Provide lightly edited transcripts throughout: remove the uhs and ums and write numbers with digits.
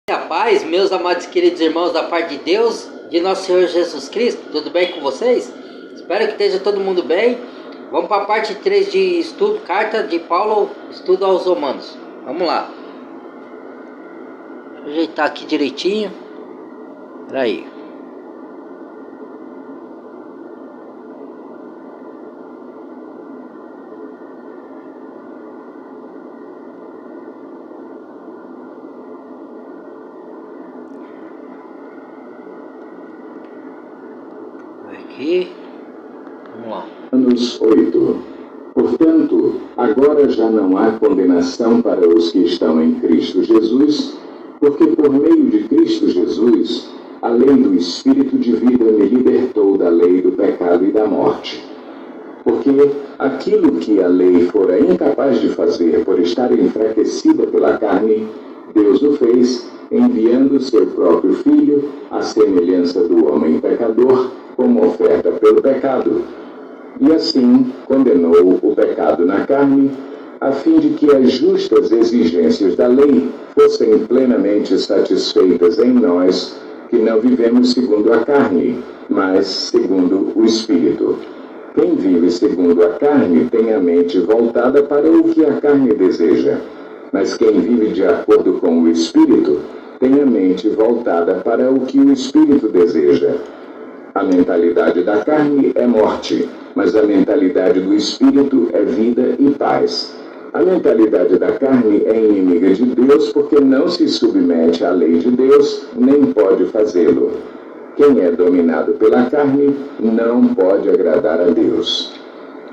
A paz, meus amados queridos irmãos, da parte de Deus, de nosso Senhor Jesus Cristo, tudo bem com vocês? Espero que esteja todo mundo bem. Vamos para a parte 3 de estudo, carta de Paulo, estudo aos Romanos. Vamos lá. Deixa eu ajeitar aqui direitinho. Espera aí. Aqui. Vamos lá. Romanos 8. Portanto, agora já não há condenação para os que estão em Cristo Jesus, porque por meio de Cristo Jesus, a lei do Espírito de vida me libertou da lei do pecado e da morte. Porque aquilo que a lei fora incapaz de fazer por estar enfraquecida pela carne, Deus o fez, enviando seu próprio Filho, à semelhança do homem pecador, como oferta pelo pecado. E assim condenou o pecado na carne, a fim de que as justas exigências da lei fossem plenamente satisfeitas em nós, que não vivemos segundo a carne, mas segundo o Espírito. Quem vive segundo a carne tem a mente voltada para o que a carne deseja, mas quem vive de acordo com o Espírito tem a mente voltada para o que o Espírito deseja. A mentalidade da carne é morte, mas a mentalidade do Espírito é vida e paz. A mentalidade da carne é inimiga de Deus porque não se submete à lei de Deus, nem pode fazê-lo. Quem é dominado pela carne não pode agradar a Deus.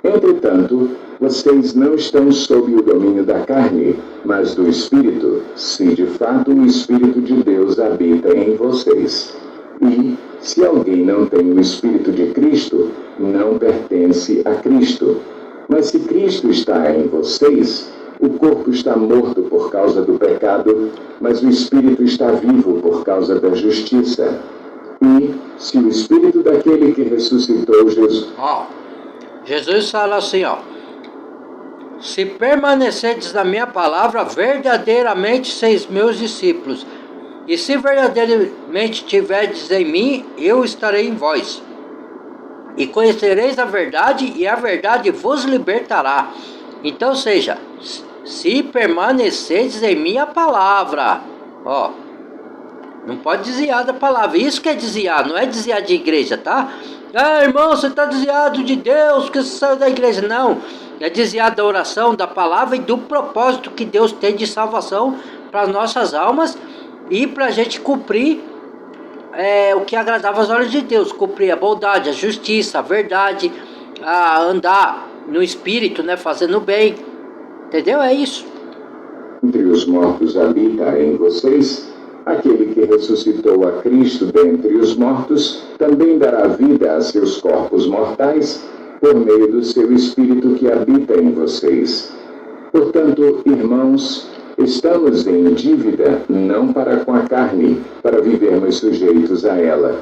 Entretanto, vocês não estão sob o domínio da carne, mas do Espírito, se de fato o Espírito de Deus habita em vocês. E, se alguém não tem o Espírito de Cristo, não pertence a Cristo. Mas se Cristo está em vocês, o corpo está morto por causa do pecado, mas o Espírito está vivo por causa da justiça. E, se o Espírito daquele que ressuscitou Jesus... Jesus fala assim, se permanecerdes na minha palavra, verdadeiramente sois meus discípulos. E se verdadeiramente tiverdes em mim, eu estarei em vós. E conhecereis a verdade, e a verdade vos libertará. Então, seja, se permanecerdes em minha palavra, não pode desviar da palavra. Isso que é desviar, não é desviar de igreja, tá? Irmão, você está desviado de Deus, que você saiu da igreja. Não, é desviar da oração, da palavra e do propósito que Deus tem de salvação para as nossas almas e para a gente cumprir o que agradava aos olhos de Deus, cumprir a bondade, a justiça, a verdade, a andar no Espírito, né, fazendo o bem, entendeu? É isso. Entre os mortos habita em vocês, aquele que ressuscitou a Cristo dentre os mortos, também dará vida a seus corpos mortais, por meio do seu Espírito que habita em vocês. Portanto, irmãos, estamos em dívida, não para com a carne, para vivermos sujeitos a ela.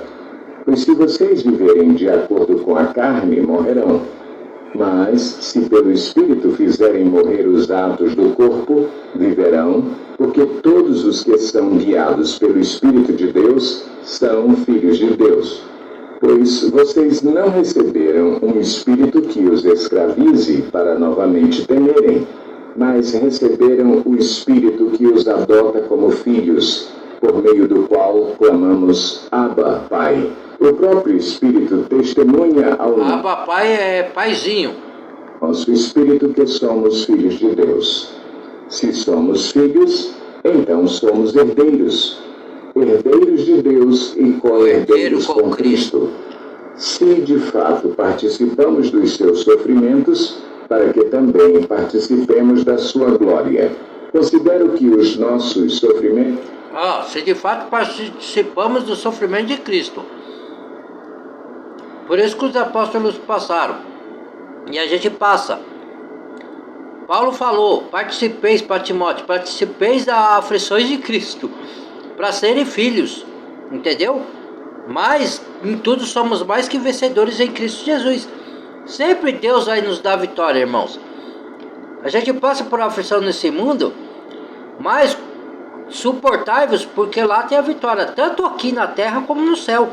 Pois se vocês viverem de acordo com a carne, morrerão. Mas, se pelo Espírito fizerem morrer os atos do corpo, viverão, porque todos os que são guiados pelo Espírito de Deus são filhos de Deus. Pois vocês não receberam um espírito que os escravize para novamente temerem, mas receberam o Espírito que os adota como filhos, por meio do qual clamamos Abba, Pai. O próprio Espírito testemunha ao Abba, Pai é paizinho. Nosso Espírito que somos filhos de Deus. Se somos filhos, então somos herdeiros. Herdeiros de Deus e co-herdeiros com Cristo. Se de fato participamos dos seus sofrimentos, para que também participemos da sua glória. Considero que os nossos sofrimentos... se de fato participamos do sofrimento de Cristo. Por isso que os apóstolos passaram. E a gente passa. Paulo falou, participeis para Timóteo, participeis das aflições de Cristo, para serem filhos, entendeu? Mas em tudo somos mais que vencedores em Cristo Jesus. Sempre Deus vai nos dar vitória, irmãos. A gente passa por aflição nesse mundo, mas suportai-vos, porque lá tem a vitória, tanto aqui na terra como no céu.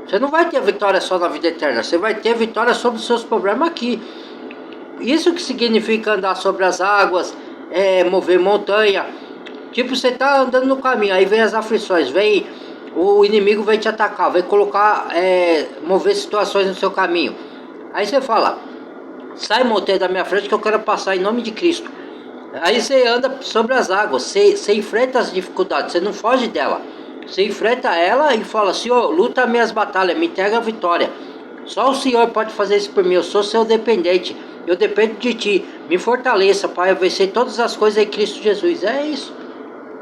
Você não vai ter a vitória só na vida eterna, você vai ter a vitória sobre os seus problemas aqui. Isso que significa andar sobre as águas, mover montanha. Tipo, você tá andando no caminho, aí vem as aflições, vem o inimigo, vem te atacar, vai colocar, mover situações no seu caminho. Aí você fala, sai montanha da minha frente que eu quero passar em nome de Cristo. Aí você anda sobre as águas, você enfrenta as dificuldades, você não foge dela. Você enfrenta ela e fala, Senhor, luta minhas batalhas, me entrega a vitória. Só o Senhor pode fazer isso por mim, eu sou seu dependente. Eu dependo de ti, me fortaleça para eu vencer todas as coisas em Cristo Jesus. É isso.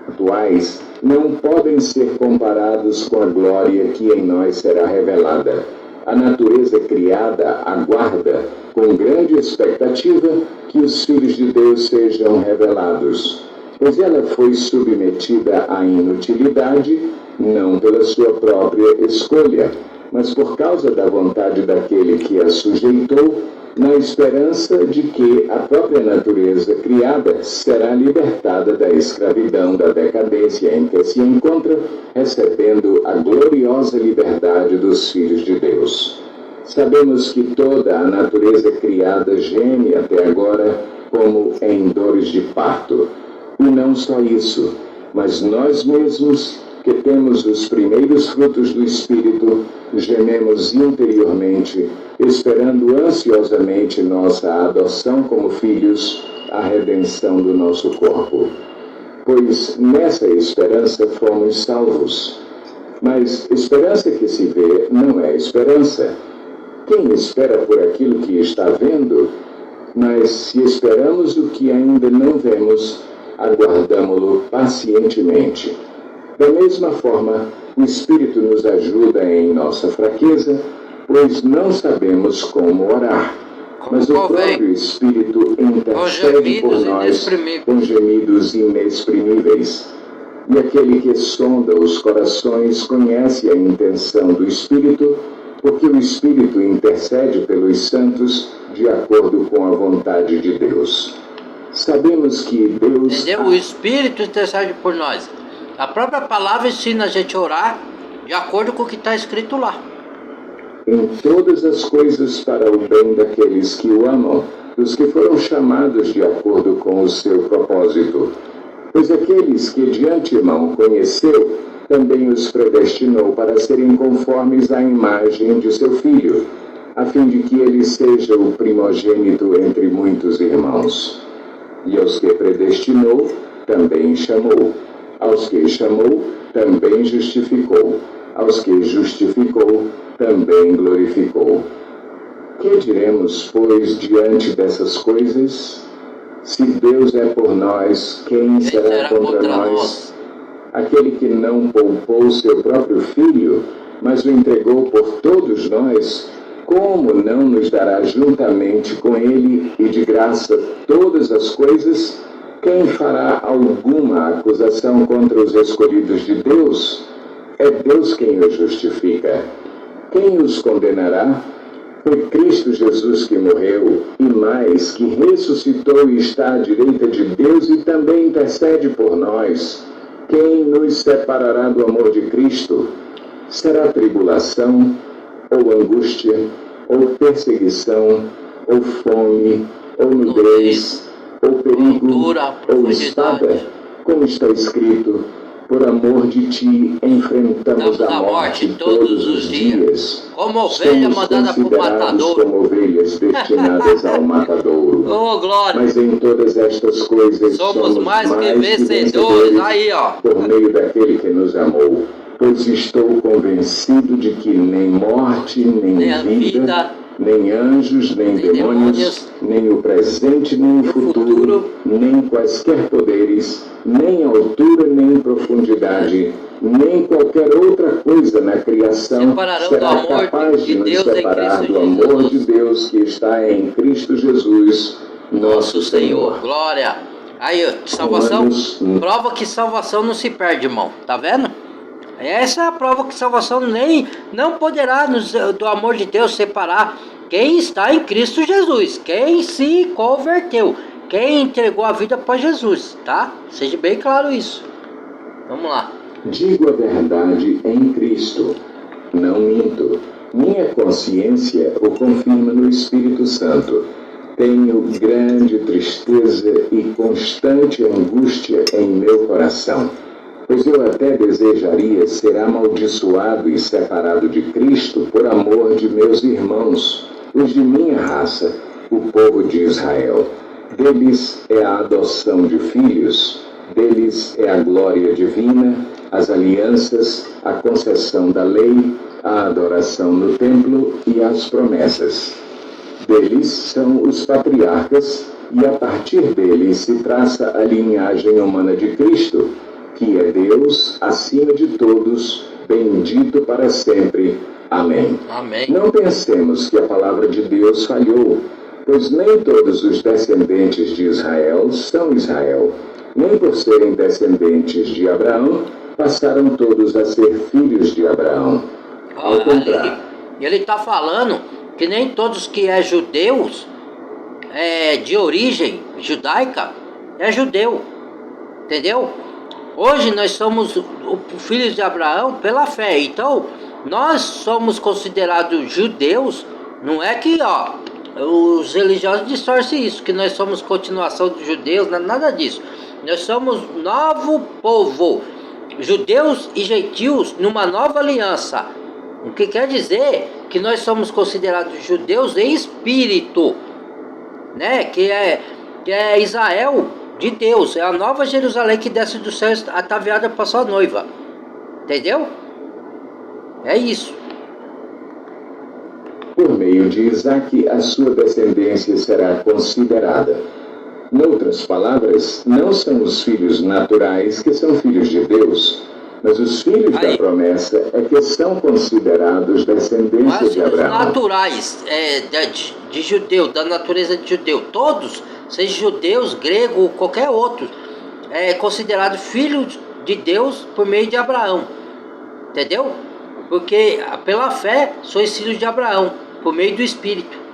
Atuais não podem ser comparados com a glória que em nós será revelada. A natureza criada aguarda, com grande expectativa, que os filhos de Deus sejam revelados, pois ela foi submetida à inutilidade, não pela sua própria escolha, mas por causa da vontade daquele que a sujeitou, na esperança de que a própria natureza criada será libertada da escravidão da decadência em que se encontra, recebendo a gloriosa liberdade dos filhos de Deus. Sabemos que toda a natureza criada geme até agora como em dores de parto. E não só isso, mas nós mesmos, que temos os primeiros frutos do Espírito, gememos interiormente, esperando ansiosamente nossa adoção como filhos, a redenção do nosso corpo. Pois nessa esperança fomos salvos. Mas esperança que se vê não é esperança. Quem espera por aquilo que está vendo? Mas se esperamos o que ainda não vemos, aguardamo-lo pacientemente. Da mesma forma, o Espírito nos ajuda em nossa fraqueza, pois não sabemos como orar. Mas o próprio Espírito intercede por nós com gemidos inexprimíveis. E aquele que sonda os corações conhece a intenção do Espírito, porque o Espírito intercede pelos santos de acordo com a vontade de Deus. Sabemos que Deus... Entendeu? O Espírito intercede por nós. A própria palavra ensina a gente a orar de acordo com o que está escrito lá. Em todas as coisas para o bem daqueles que o amam, dos que foram chamados de acordo com o seu propósito. Pois aqueles que de antemão conheceu, também os predestinou para serem conformes à imagem de seu Filho, a fim de que ele seja o primogênito entre muitos irmãos. E aos que predestinou, também chamou. Aos que chamou, também justificou. Aos que justificou, também glorificou. Que diremos, pois, diante dessas coisas? Se Deus é por nós, quem será contra nós? Aquele que não poupou seu próprio Filho, mas o entregou por todos nós, como não nos dará juntamente com ele e de graça todas as coisas? Quem fará alguma acusação contra os escolhidos de Deus? É Deus quem os justifica. Quem os condenará? Foi Cristo Jesus que morreu, e mais, que ressuscitou e está à direita de Deus e também intercede por nós. Quem nos separará do amor de Cristo? Será tribulação, ou angústia, ou perseguição, ou fome, ou nudez, ou perigo, ou espada? Como está escrito, por amor de ti enfrentamos a morte todos os dias. Como ovelha mandada para o matadouro. Como ovelhas destinadas ao matadouro. Oh, glória! Mas em todas estas coisas somos mais que vencedores. Aí, ó. Por meio daquele que nos amou. Pois estou convencido de que nem morte, nem vida, nem anjos, nem demônios, nem o presente, nem o futuro, nem quaisquer poderes, nem altura, nem profundidade, nem qualquer outra coisa na criação será capaz de nos separar do amor de Deus que está em Cristo Jesus, nosso Senhor. Glória! Aí, salvação, prova que salvação não se perde, irmão. Tá vendo? Essa é a prova que salvação não poderá do amor de Deus separar quem está em Cristo Jesus, quem se converteu, quem entregou a vida para Jesus, tá? Seja bem claro isso. Vamos lá. Digo a verdade em Cristo, não minto. Minha consciência o confirma no Espírito Santo. Tenho grande tristeza e constante angústia em meu coração, pois eu até desejaria ser amaldiçoado e separado de Cristo por amor de meus irmãos, os de minha raça, o povo de Israel. Deles é a adoção de filhos, deles é a glória divina, as alianças, a concessão da lei, a adoração no templo e as promessas. Deles são os patriarcas, e a partir deles se traça a linhagem humana de Cristo, que é Deus acima de todos, bendito para sempre. Amém. Amém. Não pensemos que a palavra de Deus falhou, pois nem todos os descendentes de Israel são Israel. Nem por serem descendentes de Abraão, passaram todos a ser filhos de Abraão. Ao contrário. Ele está falando que nem todos que é judeus, de origem judaica, é judeu. Entendeu? Hoje nós somos filhos de Abraão pela fé. Então, nós somos considerados judeus. Não é que, os religiosos distorcem isso, que nós somos continuação dos judeus, nada disso. Nós somos novo povo, judeus e gentios numa nova aliança. O que quer dizer que nós somos considerados judeus em espírito, né? Que é Israel de Deus, é a nova Jerusalém que desce do céu ataviada para sua noiva. Entendeu? É isso. Por meio de Isaque, a sua descendência será considerada. Noutras palavras, não são os filhos naturais que são filhos de Deus, mas os filhos da promessa é que são considerados descendência de Abraão. Os naturais de judeu, da natureza de judeu, todos, sejam judeus, grego, qualquer outro, é considerado filho de Deus por meio de Abraão. Entendeu? Porque pela fé sois filhos de Abraão, por meio do Espírito.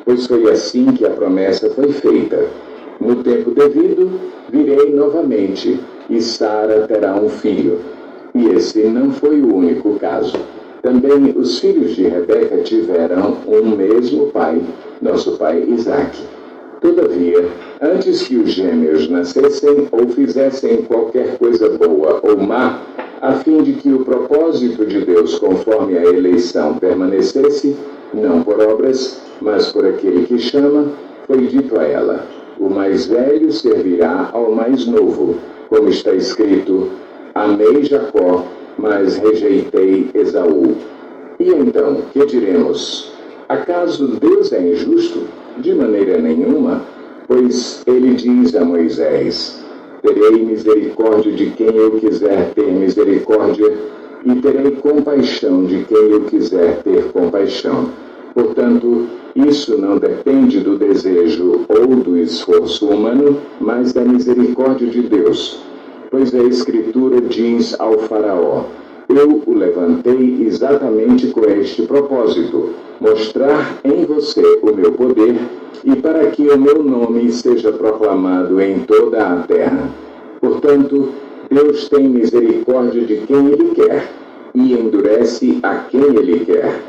Pois foi assim que a promessa foi feita. No tempo devido, virei novamente, e Sara terá um filho. E esse não foi o único caso. Também os filhos de Rebeca tiveram um mesmo pai, nosso pai Isaque. Todavia, antes que os gêmeos nascessem ou fizessem qualquer coisa boa ou má, a fim de que o propósito de Deus conforme a eleição permanecesse, não por obras, mas por aquele que chama, foi dito a ela: o mais velho servirá ao mais novo, como está escrito: amei Jacó, mas rejeitei Esaú. E então, que diremos? Acaso Deus é injusto? De maneira nenhuma, pois ele diz a Moisés: terei misericórdia de quem eu quiser ter misericórdia, e terei compaixão de quem eu quiser ter compaixão. Portanto, isso não depende do desejo ou do esforço humano, mas da misericórdia de Deus. Pois a Escritura diz ao Faraó: eu o levantei exatamente com este propósito, mostrar em você o meu poder, e para que o meu nome seja proclamado em toda a terra. Portanto, Deus tem misericórdia de quem Ele quer, e endurece a quem Ele quer.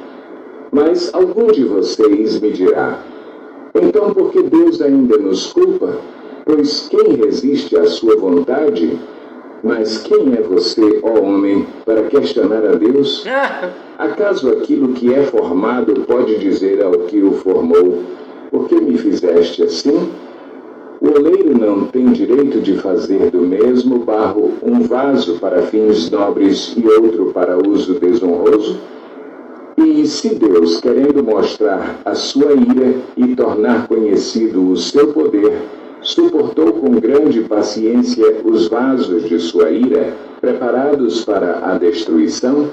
Mas algum de vocês me dirá: então por que Deus ainda nos culpa? Pois quem resiste à sua vontade? Mas quem é você, ó homem, para questionar a Deus? Acaso aquilo que é formado pode dizer ao que o formou: por que me fizeste assim? O oleiro não tem direito de fazer do mesmo barro um vaso para fins nobres e outro para uso desonroso? E se Deus, querendo mostrar a sua ira e tornar conhecido o seu poder, suportou com grande paciência os vasos de sua ira, preparados para a destruição?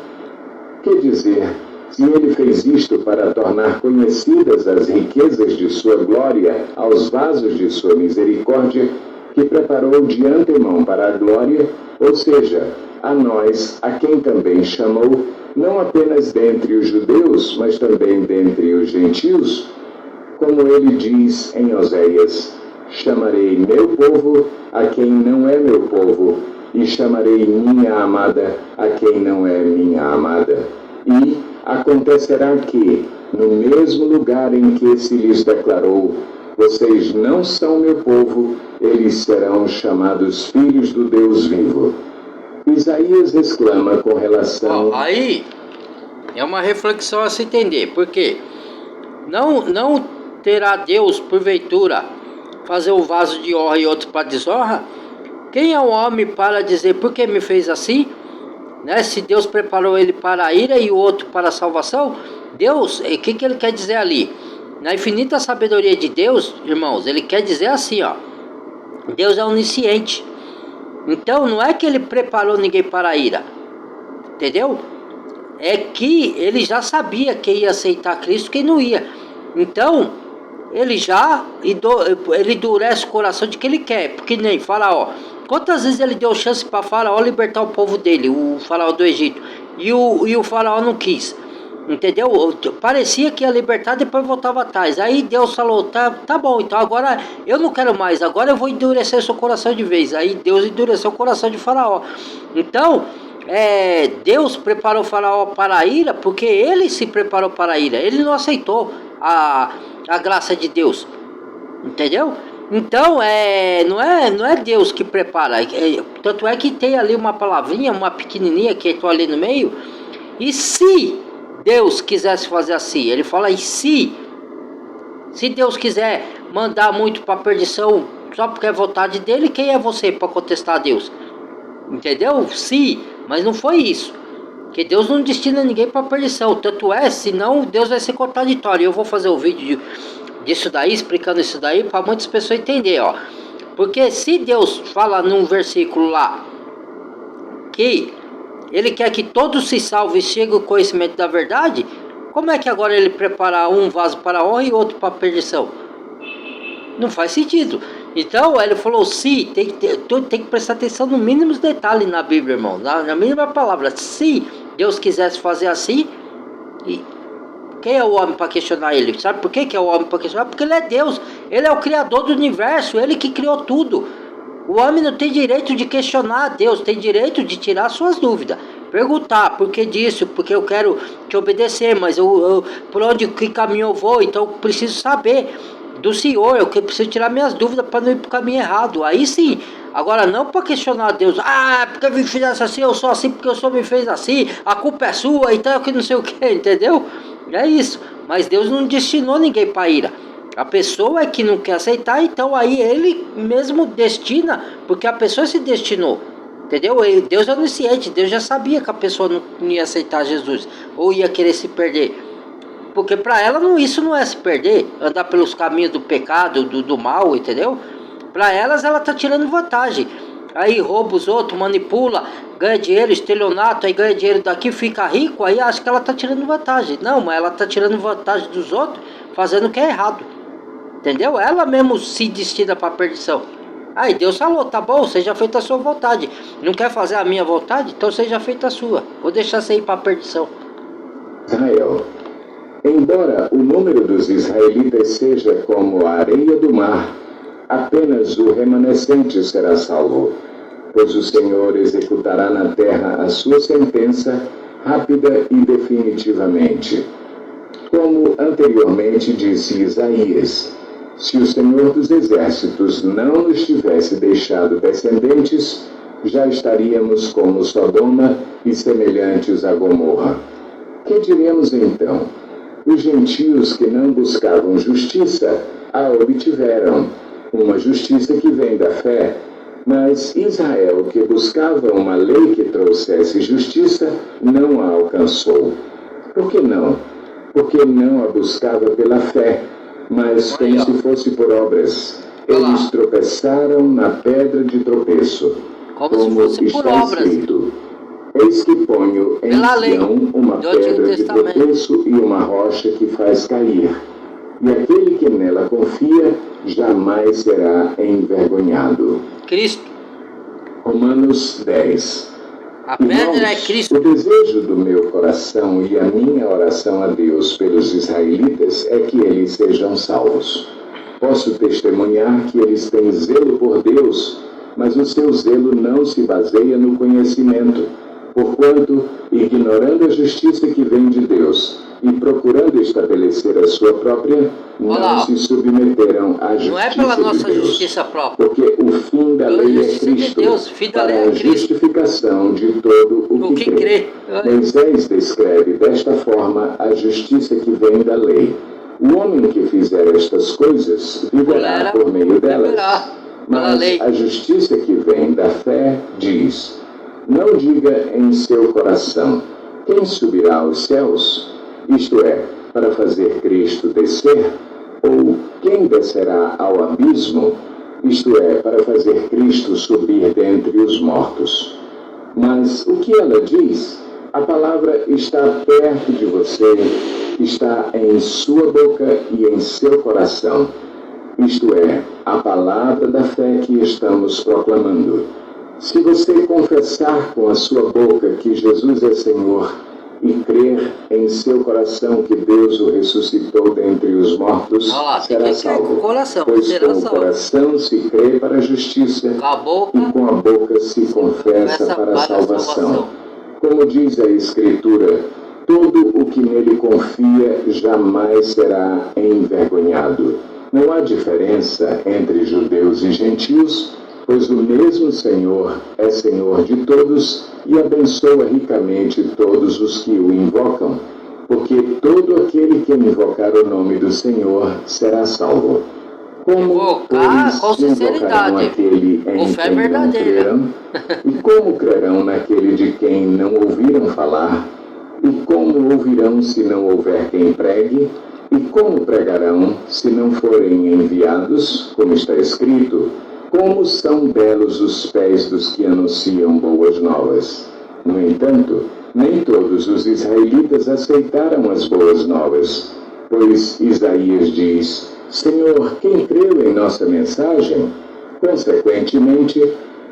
Que dizer, se ele fez isto para tornar conhecidas as riquezas de sua glória aos vasos de sua misericórdia, que preparou de antemão para a glória, ou seja, a nós, a quem também chamou, não apenas dentre os judeus, mas também dentre os gentios? Como ele diz em Oséias: chamarei meu povo a quem não é meu povo, e chamarei minha amada a quem não é minha amada. E acontecerá que, no mesmo lugar em que se lhes declarou, vocês não são meu povo, eles serão chamados filhos do Deus vivo. Isaías exclama com relação... Aí é uma reflexão a se entender, porque não terá Deus, porventura, fazer um vaso de honra e outro para desonra? Quem é o homem para dizer por que me fez assim? Né? Se Deus preparou ele para a ira e o outro para a salvação, Deus, o que ele quer dizer ali? Na infinita sabedoria de Deus, irmãos, ele quer dizer assim, ó, Deus é onisciente. Então não é que ele preparou ninguém para a ira, entendeu? É que ele já sabia quem ia aceitar Cristo e quem não ia. Então ele endurece o coração de quem ele quer. Porque nem Faraó, quantas vezes ele deu chance para Faraó libertar o povo dele, o Faraó do Egito, e o Faraó não quis, entendeu? Parecia que ia libertar, depois voltava atrás. Aí Deus falou, tá bom, então agora eu não quero mais, agora eu vou endurecer seu coração de vez. Aí Deus endureceu o coração de Faraó. Então Deus preparou Faraó para a ira, porque ele se preparou para a ira. Ele não aceitou a graça de Deus, entendeu? Então não é Deus que prepara. Tanto é que tem ali uma palavrinha, uma pequenininha que estou ali no meio. E se Deus quisesse fazer assim, ele fala, e se Deus quiser mandar muito para a perdição só porque é vontade dele, quem é você para contestar a Deus? Entendeu? Mas não foi isso. Que Deus não destina ninguém para a perdição. Tanto senão Deus vai ser contraditório. Eu vou fazer um vídeo disso daí, explicando isso daí, para muitas pessoas entenderem, ó. Porque se Deus fala num versículo lá que ele quer que todos se salvem e cheguem ao conhecimento da verdade, como é que agora ele prepara um vaso para a honra e outro para a perdição? Não faz sentido. Então ele falou, tem que prestar atenção no mínimos detalhes na Bíblia, irmão, na mínima palavra. Se Deus quisesse fazer assim, quem é o homem para questionar ele? Sabe por que é o homem para questionar? Porque ele é Deus, ele é o criador do universo, ele que criou tudo. O homem não tem direito de questionar a Deus, tem direito de tirar suas dúvidas, perguntar por que disso, porque eu quero te obedecer, mas por onde, que caminho eu vou, então eu preciso saber do Senhor, eu preciso tirar minhas dúvidas para não ir para o caminho errado. Aí sim, agora não para questionar a Deus, porque me fizesse assim, eu sou assim porque o Senhor me fez assim, a culpa é sua, então que não sei o que, entendeu? É isso, mas Deus não destinou ninguém para ira. A pessoa é que não quer aceitar, então aí ele mesmo destina, porque a pessoa se destinou, entendeu? Deus é onisciente, Deus já sabia que a pessoa não ia aceitar Jesus, ou ia querer se perder. Porque para ela isso não é se perder, andar pelos caminhos do pecado, do mal, entendeu? Para elas ela está tirando vantagem. Aí rouba os outros, manipula, ganha dinheiro, estelionato, aí ganha dinheiro daqui, fica rico, aí acha que ela está tirando vantagem. Não, mas ela está tirando vantagem dos outros, fazendo o que é errado. Entendeu? Ela mesmo se destina para a perdição. Aí Deus falou, tá bom, seja feita a sua vontade. Não quer fazer a minha vontade? Então seja feita a sua. Vou deixar você ir para a perdição. Israel. Embora o número dos israelitas seja como a areia do mar, apenas o remanescente será salvo, pois o Senhor executará na terra a sua sentença rápida e definitivamente. Como anteriormente disse Isaías, se o Senhor dos Exércitos não nos tivesse deixado descendentes, já estaríamos como Sodoma e semelhantes a Gomorra. Que diremos então? Os gentios que não buscavam justiça a obtiveram, uma justiça que vem da fé, mas Israel, que buscava uma lei que trouxesse justiça, não a alcançou. Por que não? Porque não a buscava pela fé, mas como se fosse por obras. Eles tropeçaram na pedra de tropeço, como está escrito. Eis que ponho em Sião uma pedra de tropeço e uma rocha que faz cair. E aquele que nela confia jamais será envergonhado. Cristo. Romanos 10. A pedra é Cristo. O desejo do meu coração e a minha oração a Deus pelos israelitas é que eles sejam salvos. Posso testemunhar que eles têm zelo por Deus, mas o seu zelo não se baseia no conhecimento, porquanto, ignorando a justiça que vem de Deus e procurando estabelecer a sua própria, não se submeteram à justiça de Deus. Não é pela nossa justiça própria. Porque o fim da lei é Cristo, para a justificação de todo o que crê. Moisés descreve desta forma a justiça que vem da lei. O homem que fizer estas coisas viverá por meio delas. Mas a justiça que vem da fé diz: não diga em seu coração: quem subirá aos céus? Isto é, para fazer Cristo descer? Ou quem descerá ao abismo? Isto é, para fazer Cristo subir dentre os mortos. Mas o que ela diz? A palavra está perto de você, está em sua boca e em seu coração. Isto é, a palavra da fé que estamos proclamando. Se você confessar com a sua boca que Jesus é Senhor e crer em seu coração que Deus o ressuscitou dentre os mortos, será salvo. Pois com o coração se crê para a justiça e com a boca se confessa para a salvação. Como diz a Escritura, todo o que nele confia jamais será envergonhado. Não há diferença entre judeus e gentios, pois o mesmo Senhor é Senhor de todos e abençoa ricamente todos os que o invocam, porque todo aquele que invocar o nome do Senhor será salvo. Como, pois, invocarão aquele em quem não crerão? E como crerão naquele de quem não ouviram falar? E como ouvirão se não houver quem pregue? E como pregarão se não forem enviados? Como está escrito: como são belos os pés dos que anunciam boas novas. No entanto, nem todos os israelitas aceitaram as boas novas, pois Isaías diz: Senhor, quem creu em nossa mensagem? Consequentemente,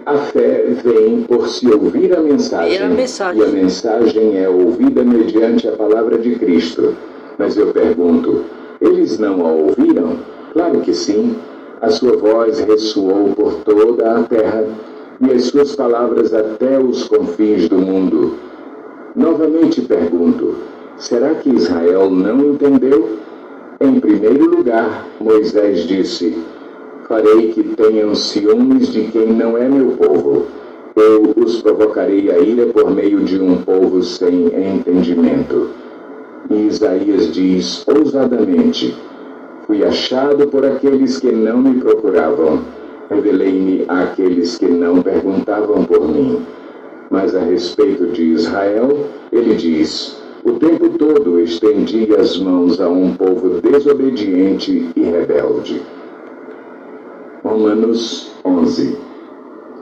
a fé vem por se ouvir a mensagem, e a mensagem é ouvida mediante a palavra de Cristo. Mas eu pergunto, eles não a ouviram? Claro que sim. A sua voz ressoou por toda a terra, e as suas palavras até os confins do mundo. Novamente pergunto, será que Israel não entendeu? Em primeiro lugar, Moisés disse: farei que tenham ciúmes de quem não é meu povo. Eu os provocarei a ira por meio de um povo sem entendimento. E Isaías diz ousadamente: fui achado por aqueles que não me procuravam. Revelei-me àqueles que não perguntavam por mim. Mas a respeito de Israel, ele diz: o tempo todo estendi as mãos a um povo desobediente e rebelde. Romanos 11.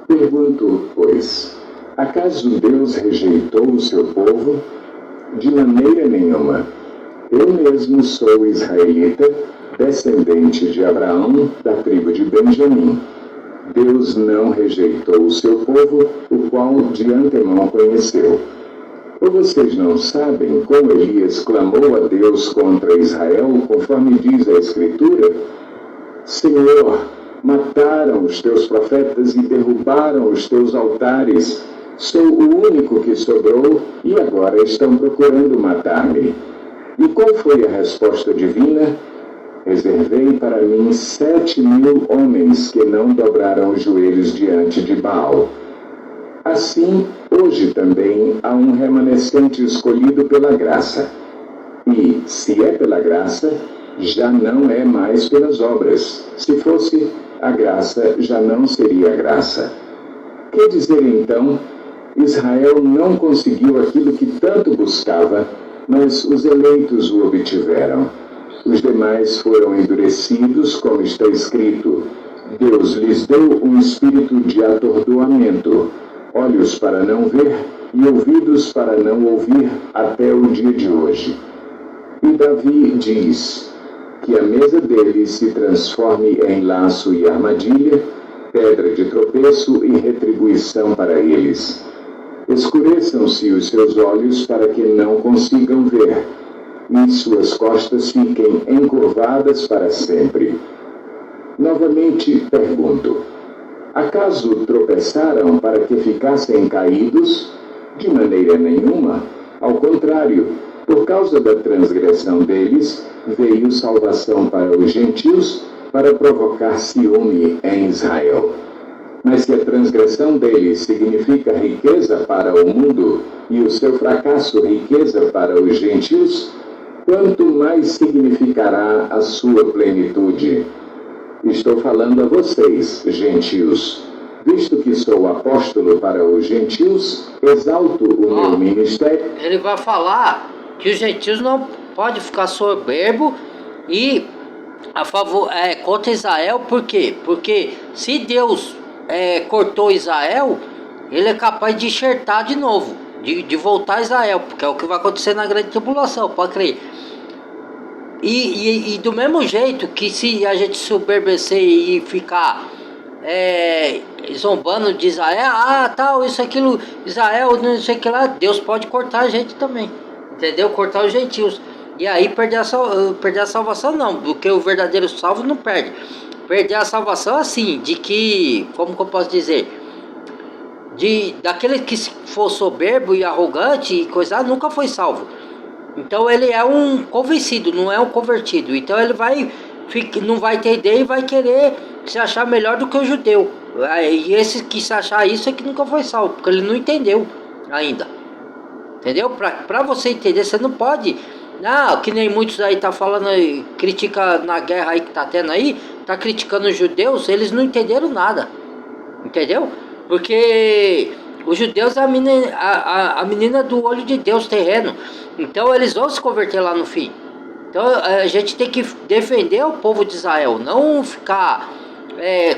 Pergunto, pois, acaso Deus rejeitou o seu povo? De maneira nenhuma. Eu mesmo sou israelita, descendente de Abraão, da tribo de Benjamim. Deus não rejeitou o seu povo, o qual de antemão conheceu. Ou vocês não sabem como Elias clamou a Deus contra Israel, conforme diz a Escritura? Senhor, mataram os teus profetas e derrubaram os teus altares. Sou o único que sobrou e agora estão procurando matar-me. E qual foi a resposta divina? Reservei para mim 7.000 homens que não dobraram os joelhos diante de Baal. Assim, hoje também há um remanescente escolhido pela graça. E, se é pela graça, já não é mais pelas obras. Se fosse, a graça já não seria graça. Quer dizer então, Israel não conseguiu aquilo que tanto buscava, mas os eleitos o obtiveram. Os demais foram endurecidos, como está escrito: Deus lhes deu um espírito de atordoamento, olhos para não ver e ouvidos para não ouvir até o dia de hoje. E Davi diz: que a mesa deles se transforme em laço e armadilha, pedra de tropeço e retribuição para eles. Escureçam-se os seus olhos para que não consigam ver, e suas costas fiquem encurvadas para sempre. Novamente pergunto: Acaso tropeçaram para que ficassem caídos? De maneira nenhuma. Ao contrário, por causa da transgressão deles, veio salvação para os gentios, para provocar ciúme em Israel. Mas se a transgressão deles significa riqueza para o mundo e o seu fracasso riqueza para os gentios, quanto mais significará a sua plenitude? Estou falando a vocês, gentios. Visto que sou apóstolo para os gentios, exalto o meu ministério. Ele vai falar que os gentios não podem ficar soberbo e a favor, contra Israel. Por quê? Porque se Deus cortou Israel, ele é capaz de enxertar de novo, de voltar a Israel, porque é o que vai acontecer na grande tribulação, pode crer. E do mesmo jeito que se a gente soberbecer e ficar zombando de Israel, tal, isso, aquilo, Israel, não sei o que lá, Deus pode cortar a gente também, entendeu? Cortar os gentios. E aí perder a salvação não, porque o verdadeiro salvo não perde. Perder a salvação assim, de que, como que eu posso dizer? Daquele que for soberbo e arrogante e coisa, nunca foi salvo. Então ele é um convencido, não é um convertido. Então ele não vai ter ideia e vai querer se achar melhor do que o judeu. E esse que se achar isso é que nunca foi salvo, porque ele não entendeu ainda. Entendeu? Pra você entender, você não pode... Não, que nem muitos aí tá falando, critica na guerra aí que tá tendo aí, tá criticando os judeus, eles não entenderam nada. Entendeu? Porque os judeus é a menina do olho de Deus terreno. Então eles vão se converter lá no fim. Então a gente tem que defender o povo de Israel, não ficar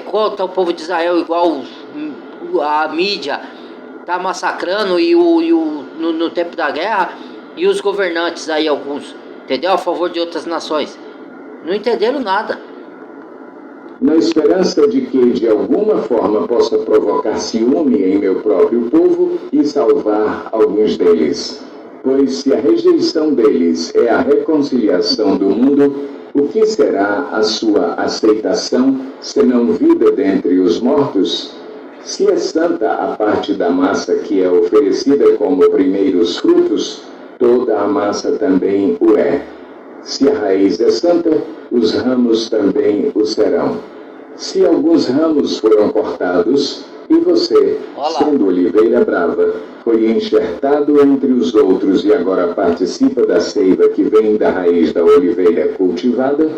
contra o povo de Israel igual a mídia tá massacrando e no tempo da guerra, e os governantes aí, alguns, entendeu? A favor de outras nações. Não entenderam nada. Na esperança de que de alguma forma possa provocar ciúme em meu próprio povo e salvar alguns deles. Pois se a rejeição deles é a reconciliação do mundo, o que será a sua aceitação, senão vida dentre os mortos? Se é santa a parte da massa que é oferecida como primeiros frutos, toda a massa também o é. Se a raiz é santa, os ramos também o serão. Se alguns ramos foram cortados, e você, sendo oliveira brava, foi enxertado entre os outros e agora participa da seiva que vem da raiz da oliveira cultivada,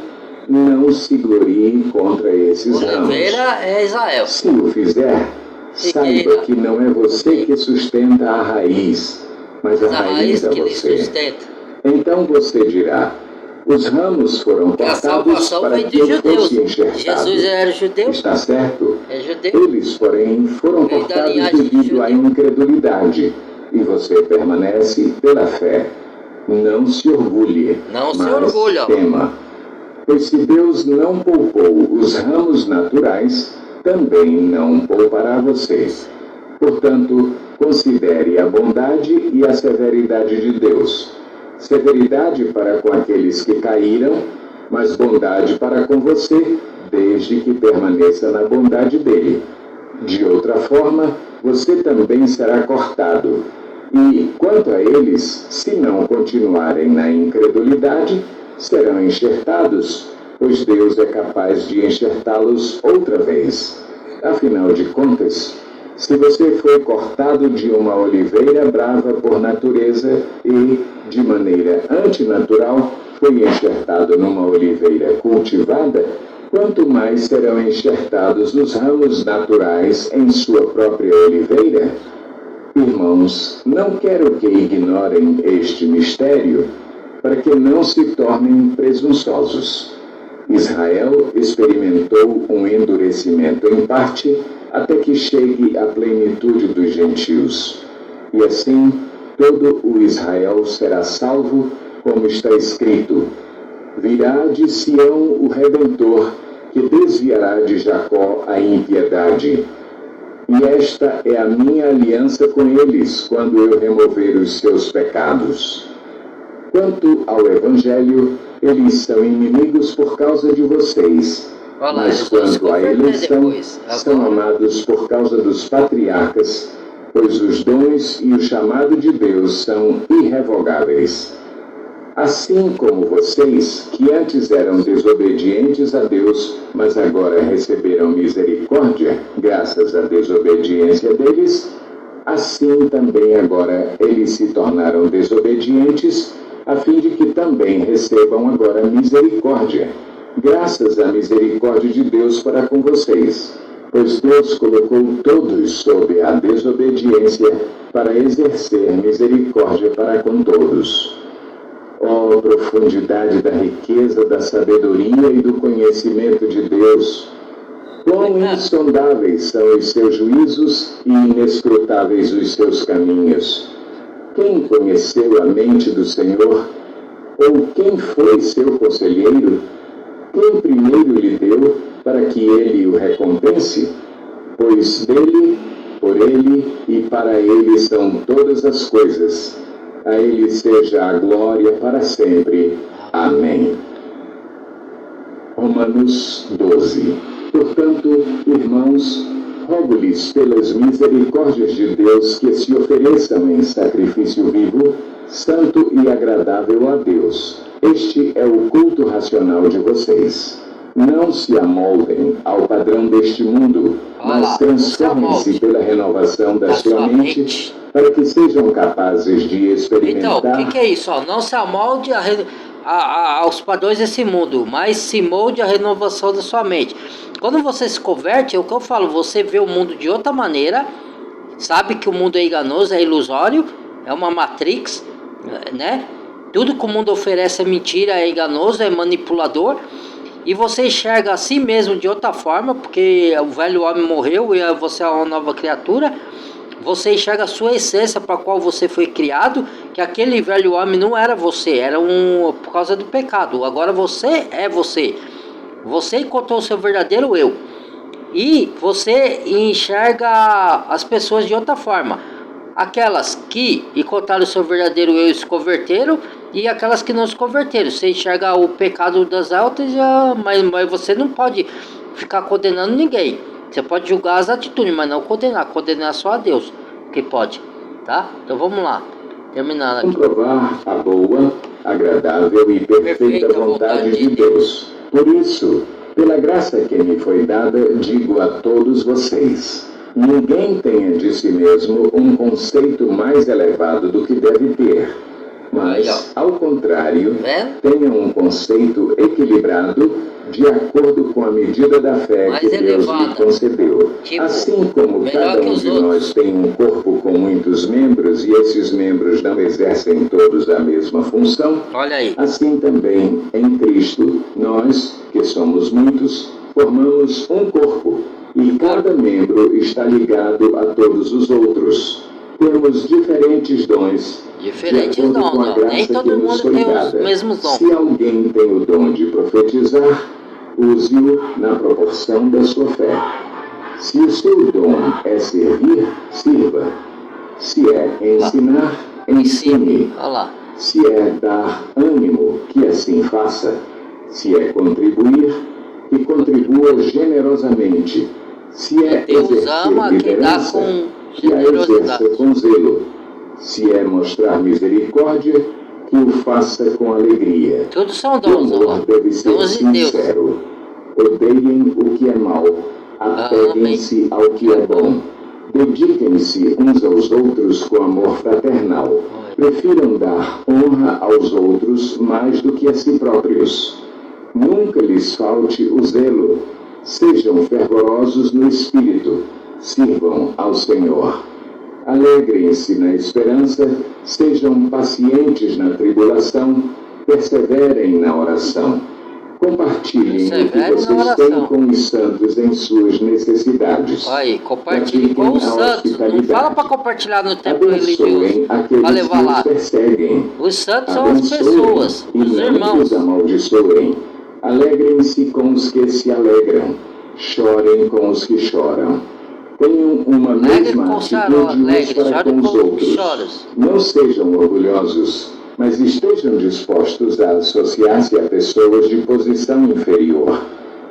não se glorie contra esses ramos. Oliveira é Israel. Se o fizer, saiba que não é você que sustenta a raiz, mas a raiz é você. Então você dirá: os ramos foram cortados para que eu fosse enxertado. Jesus era judeu? Está certo? É judeu? Eles, porém, foram cortados devido à incredulidade, e você permanece pela fé. Não se orgulhe, mas tema. Pois se Deus não poupou os ramos naturais, também não poupará vocês. Portanto, considere a bondade e a severidade de Deus. Severidade para com aqueles que caíram, mas bondade para com você, desde que permaneça na bondade dele. De outra forma, você também será cortado. E, quanto a eles, se não continuarem na incredulidade, serão enxertados, pois Deus é capaz de enxertá-los outra vez. Afinal de contas, se você foi cortado de uma oliveira brava por natureza e, de maneira antinatural, foi enxertado numa oliveira cultivada, quanto mais serão enxertados os ramos naturais em sua própria oliveira? Irmãos, não quero que ignorem este mistério, para que não se tornem presunçosos. Israel experimentou um endurecimento em parte, até que chegue à plenitude dos gentios. E assim, todo o Israel será salvo, como está escrito: virá de Sião o Redentor, que desviará de Jacó a impiedade. E esta é a minha aliança com eles, quando eu remover os seus pecados. Quanto ao Evangelho, eles são inimigos por causa de vocês. Olha lá, mas eles vão se quanto à converter eleição, depois. são Agora, amados por causa dos patriarcas, pois os dons e o chamado de Deus são irrevogáveis. Assim como vocês, que antes eram desobedientes a Deus, mas agora receberam misericórdia, graças à desobediência deles, assim também agora eles se tornaram desobedientes, a fim de que também recebam agora misericórdia, graças à misericórdia de Deus para com vocês. Pois Deus colocou todos sob a desobediência para exercer misericórdia para com todos. Ó profundidade da riqueza, da sabedoria e do conhecimento de Deus! Quão insondáveis são os seus juízos e inescrutáveis os seus caminhos! Quem conheceu a mente do Senhor? Ou quem foi seu conselheiro? Quem primeiro lhe deu para que ele o recompense? Pois dele, por ele e para ele são todas as coisas. A ele seja a glória para sempre. Amém. Romanos 12. Portanto, irmãos, rogo-lhes pelas misericórdias de Deus que se ofereçam em sacrifício vivo, santo e agradável a Deus. Este é o culto racional de vocês. Não se amoldem ao padrão deste mundo, mas transformem-se pela renovação da sua mente, para que sejam capazes de experimentar... Então, o que é isso? Não se amolde aos padrões desse mundo, mas se molde a renovação da sua mente. Quando você se converte, é o que eu falo, você vê o mundo de outra maneira, sabe que o mundo é enganoso, é ilusório, é uma matrix, né? Tudo que o mundo oferece é mentira, é enganoso, é manipulador. E você enxerga a si mesmo de outra forma, porque o velho homem morreu e você é uma nova criatura. Você enxerga a sua essência para a qual você foi criado, que aquele velho homem não era você, era por causa do pecado. Agora você é você. Você encontrou o seu verdadeiro eu. E você enxerga as pessoas de outra forma. Aquelas que encontraram o seu verdadeiro eu e se converteram, e aquelas que não se converteram. Você enxerga o pecado das altas, mas você não pode ficar condenando ninguém. Você pode julgar as atitudes, mas não condenar. Condenar só a Deus, que pode. Tá? Então vamos lá. Terminando aqui. Comprovar a boa, agradável e perfeita vontade de Deus. Por isso, pela graça que me foi dada, digo a todos vocês: ninguém tenha de si mesmo um conceito mais elevado do que deve ter, mas, ao contrário, tenha um conceito equilibrado de acordo com a medida da fé que Deus lhe concedeu. Assim como cada um de nós tem um corpo com muitos membros e esses membros não exercem todos a mesma função, assim também em Cristo, nós, que somos muitos, formamos um corpo e cada membro está ligado a todos os outros. Temos diferentes dons, de acordo com a graça nem todo que nos mundo foi tem dada. os mesmos dons. Se alguém tem o dom de profetizar, use-o na proporção da sua fé. Se o seu dom é servir, sirva. Se é ensinar, ensine. Se é dar ânimo, que assim faça. Se é contribuir, que contribua generosamente. Se é exercer liderança, que a exerça com zelo. Se é mostrar misericórdia, que o faça com alegria. Todos são dons, o amor deve ser sincero. Odeiem o que é mal. Apeguem-se ao que é bom. Dediquem-se uns aos outros com amor fraternal. Prefiram dar honra aos outros mais do que a si próprios. Nunca lhes falte o zelo. Sejam fervorosos no espírito. Sirvam ao Senhor. Alegrem-se na esperança, sejam pacientes na tribulação, perseverem na oração. Compartilhem o que vocês têm com os santos em suas necessidades. Compartilhe com os santos. Não fala para compartilhar no templo religioso. Para levar lá. Os santos são as pessoas, os irmãos. Os amaldiçoem. Alegrem-se com os que se alegram. Chorem com os que choram. Tenham uma mesma atitude uns para com os outros. Não sejam orgulhosos, mas estejam dispostos a associar-se a pessoas de posição inferior.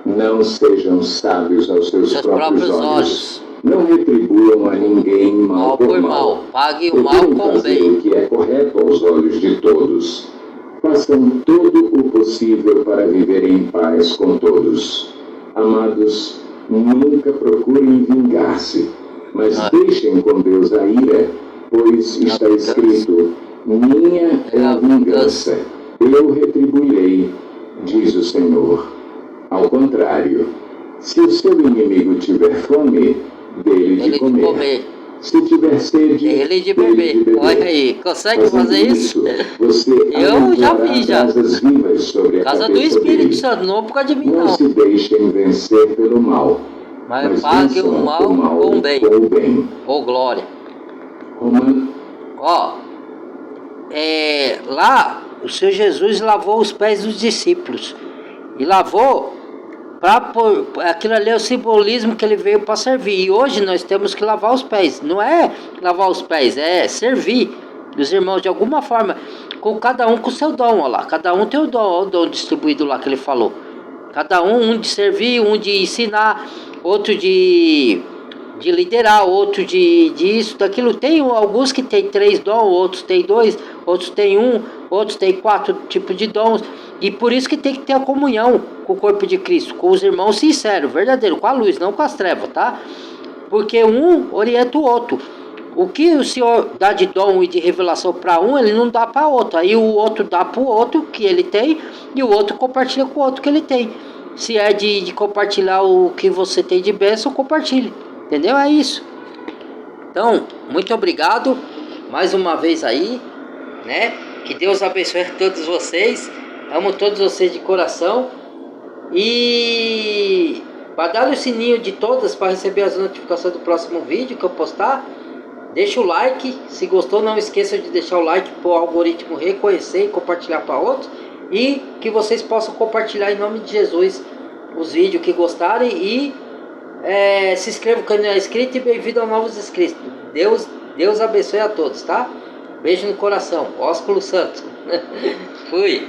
Não sejam sábios aos seus próprios olhos. olhos. Não retribuam a ninguém mal por mal. Pague o mal Procurem com o fazer bem. o que é correto aos olhos de todos. Façam todo o possível para viver em paz com todos. Amados, nunca procurem vingar-se, mas deixem com Deus a ira, pois está escrito: minha é a vingança, eu retribuirei, diz o Senhor. Ao contrário, se o seu inimigo tiver fome, dele de comer. Se tiver sede, ele de beber. Olha aí, consegue fazer isso? Você eu já vi, já. Vivas sobre a casa do Espírito Santo, não por causa de mim, não. Não se deixem vencer pelo mal, mas pague o mal com o bem. Ô, glória. Ó, lá o Senhor Jesus lavou os pés dos discípulos. E lavou, aquilo ali é o simbolismo que ele veio para servir. E hoje nós temos que lavar os pés. Não é lavar os pés, é servir os irmãos de alguma forma. Com cada um com o seu dom, olha lá. Cada um tem o dom distribuído lá que ele falou. Cada um de servir, um de ensinar, outro de liderar, outro de isso, daquilo. Tem alguns que tem 3 dons, outros tem 2, outros tem 1, outros tem 4 tipos de dons. E por isso que tem que ter a comunhão com o corpo de Cristo, com os irmãos sinceros, verdadeiro, com a luz, não com as trevas, tá? Porque um orienta o outro. O que o Senhor dá de dom e de revelação para um, ele não dá para outro. Aí o outro dá para o outro que ele tem e o outro compartilha com o outro que ele tem. Se é de compartilhar o que você tem de bênção, compartilhe. Entendeu? É isso. Então, muito obrigado mais uma vez aí, né? Que Deus abençoe a todos vocês. Amo todos vocês de coração. E badale o sininho de todas para receber as notificações do próximo vídeo que eu postar. Deixa o like. Se gostou, não esqueça de deixar o like para o algoritmo reconhecer e compartilhar para outros. E que vocês possam compartilhar em nome de Jesus os vídeos que gostarem. E se inscreva no canal não é inscrito e bem-vindo a novos inscritos. Deus abençoe a todos, tá? Beijo no coração. Ósculo Santo. Fui.